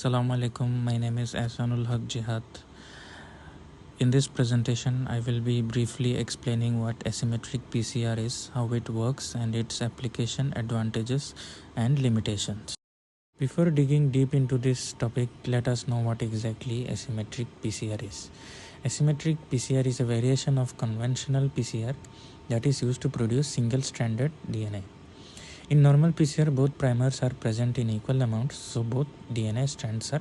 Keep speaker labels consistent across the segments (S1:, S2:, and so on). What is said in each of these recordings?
S1: Assalamu alaikum, my name is Asymmetric Haque Jihad. In this presentation, I will be briefly explaining what asymmetric PCR is, how it works, and its application, advantages, and limitations. Before digging deep into this topic, let us know what exactly asymmetric PCR is. Asymmetric PCR is a variation of conventional PCR that is used to produce single-stranded DNA. In normal PCR, both primers are present in equal amounts, so both DNA strands are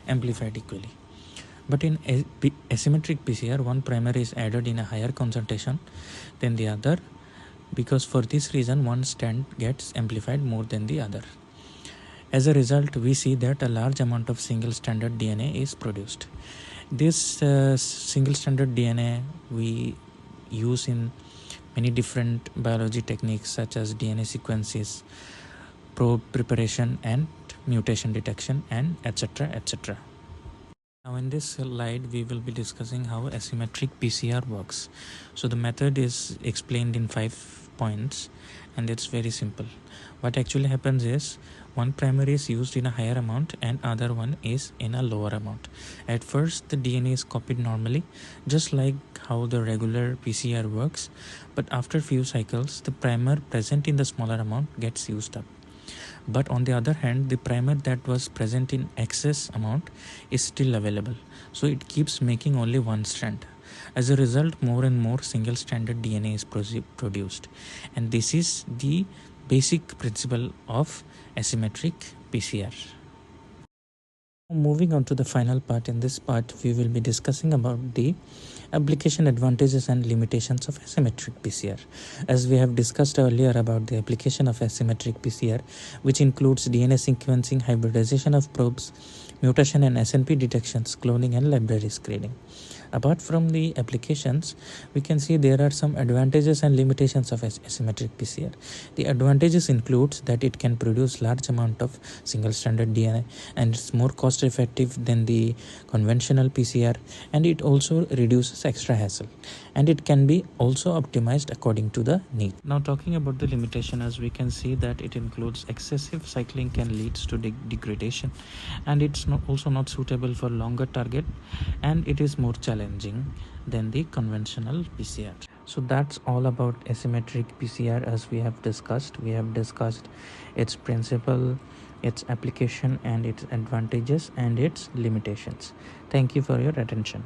S1: amplified equally. But in asymmetric PCR, one primer is added in a higher concentration than the other, because for this reason one strand gets amplified more than the other. As a result, we see that a large amount of single-stranded DNA is produced. This single-stranded DNA we use in many different biology techniques such as DNA sequences, probe preparation, and mutation detection, and etc. etc. Now in this slide we will be discussing how asymmetric PCR works. So the method is explained in 5 points and it's very simple. What actually happens is one primer is used in a higher amount and other one is in a lower amount. At first the DNA is copied normally, just like how the regular PCR works, but after few cycles the primer present in the smaller amount gets used up. But on the other hand, the primer that was present in excess amount is still available, so it keeps making only one strand. As a result, more and more single-stranded DNA is produced, and this is the basic principle of asymmetric PCR. Moving on to the final part. In this part, we will be discussing about the application advantages and limitations of asymmetric PCR. As we have discussed earlier about the application of asymmetric PCR, which includes DNA sequencing, hybridization of probes, mutation and SNP detections, cloning and library screening. Apart from the applications, we can see there are some advantages and limitations of asymmetric PCR. The advantages includes that it can produce large amount of single-stranded DNA and it's more cost-effective than the conventional PCR, and it also reduces extra hassle, and it can be also optimized according to the need. Now talking about the limitation, as we can see that it includes excessive cycling can lead to degradation, and it's also not suitable for longer target, and it is more challenging than the conventional PCR. So that's all about asymmetric PCR. As we have discussed its principle, its application, and its advantages and its limitations. Thank you for your attention.